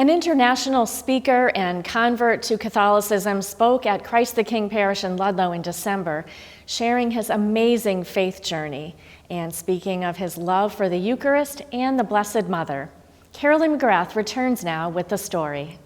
An international speaker and convert to Catholicism spoke at Christ the King Parish in Ludlow in December, sharing his amazing faith journey and speaking of his love for the Eucharist and the Blessed Mother. Carolyn McGrath returns now with the story.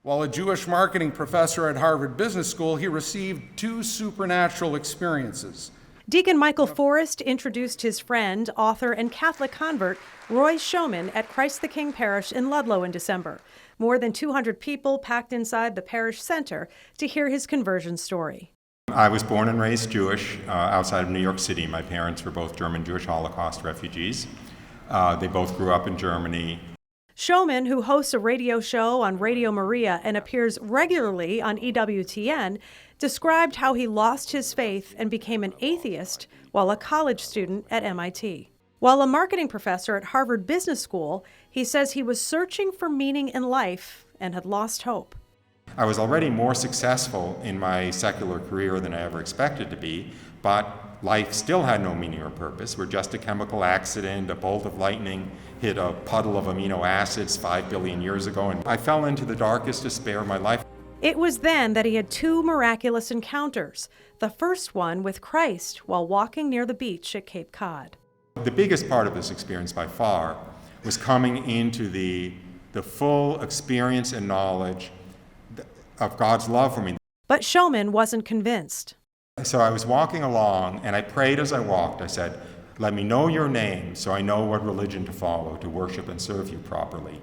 While a Jewish marketing professor at Harvard Business School, he received two supernatural experiences. Deacon Michael Forrest introduced his friend, author, and Catholic convert Roy Schoeman at Christ the King Parish in Ludlow in December. More than 200 people packed inside the parish center to hear his conversion story. I was born and raised Jewish outside of New York City. My parents were both German Jewish Holocaust refugees. They both grew up in Germany. Schoeman, who hosts a radio show on Radio Maria and appears regularly on EWTN, described how he lost his faith and became an atheist while a college student at MIT. While a marketing professor at Harvard Business School, he says he was searching for meaning in life and had lost hope. I was already more successful in my secular career than I ever expected to be, but life still had no meaning or purpose. We're just a chemical accident. A bolt of lightning hit a puddle of amino acids 5 billion years ago, and I fell into the darkest despair of my life. It was then that he had two miraculous encounters, the first one with Christ while walking near the beach at Cape Cod. The biggest part of this experience by far was coming into the full experience and knowledge of God's love for me. But Schoeman wasn't convinced. So I was walking along, and I prayed as I walked. I said, "Let me know your name so I know what religion to follow, to worship and serve you properly.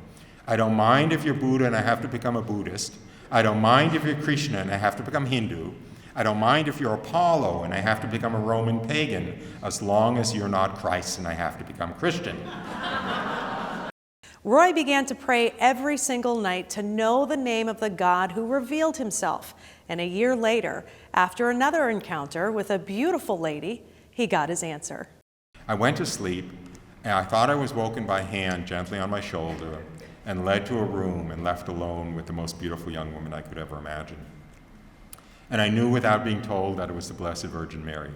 I don't mind if you're Buddha and I have to become a Buddhist. I don't mind if you're Krishna and I have to become Hindu. I don't mind if you're Apollo and I have to become a Roman pagan, as long as you're not Christ and I have to become Christian." Roy began to pray every single night to know the name of the God who revealed himself. And a year later, after another encounter with a beautiful lady, he got his answer. I went to sleep, and I thought I was woken by a hand gently on my shoulder and led to a room and left alone with the most beautiful young woman I could ever imagine. And I knew without being told that it was the Blessed Virgin Mary.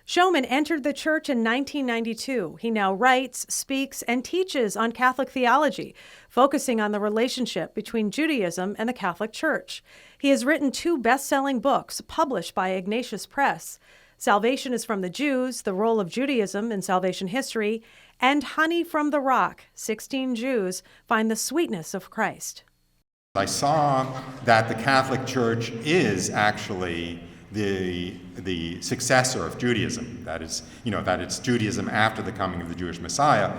Schoeman entered the church in 1992. He now writes, speaks, and teaches on Catholic theology, focusing on the relationship between Judaism and the Catholic Church. He has written two best-selling books published by Ignatius Press, Salvation is from the Jews, The Role of Judaism in Salvation History, and Honey from the Rock, 16 Jews Find the Sweetness of Christ. I saw that the Catholic Church is actually the successor of Judaism. That is, that it's Judaism after the coming of the Jewish Messiah.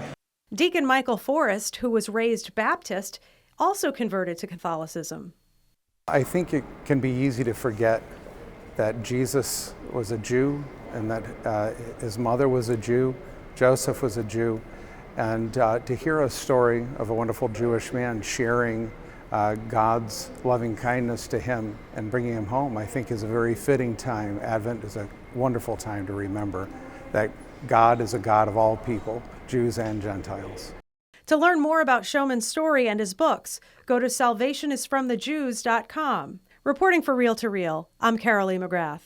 Deacon Michael Forrest, who was raised Baptist, also converted to Catholicism. I think it can be easy to forget that Jesus was a Jew and that his mother was a Jew, Joseph was a Jew, and to hear a story of a wonderful Jewish man sharing God's loving kindness to him and bringing him home, I think is a very fitting time. Advent is a wonderful time to remember that God is a God of all people, Jews and Gentiles. To learn more about Schoeman's story and his books, go to salvationisfromthejews.com. Reporting for Reel to Reel, I'm Carolee McGrath.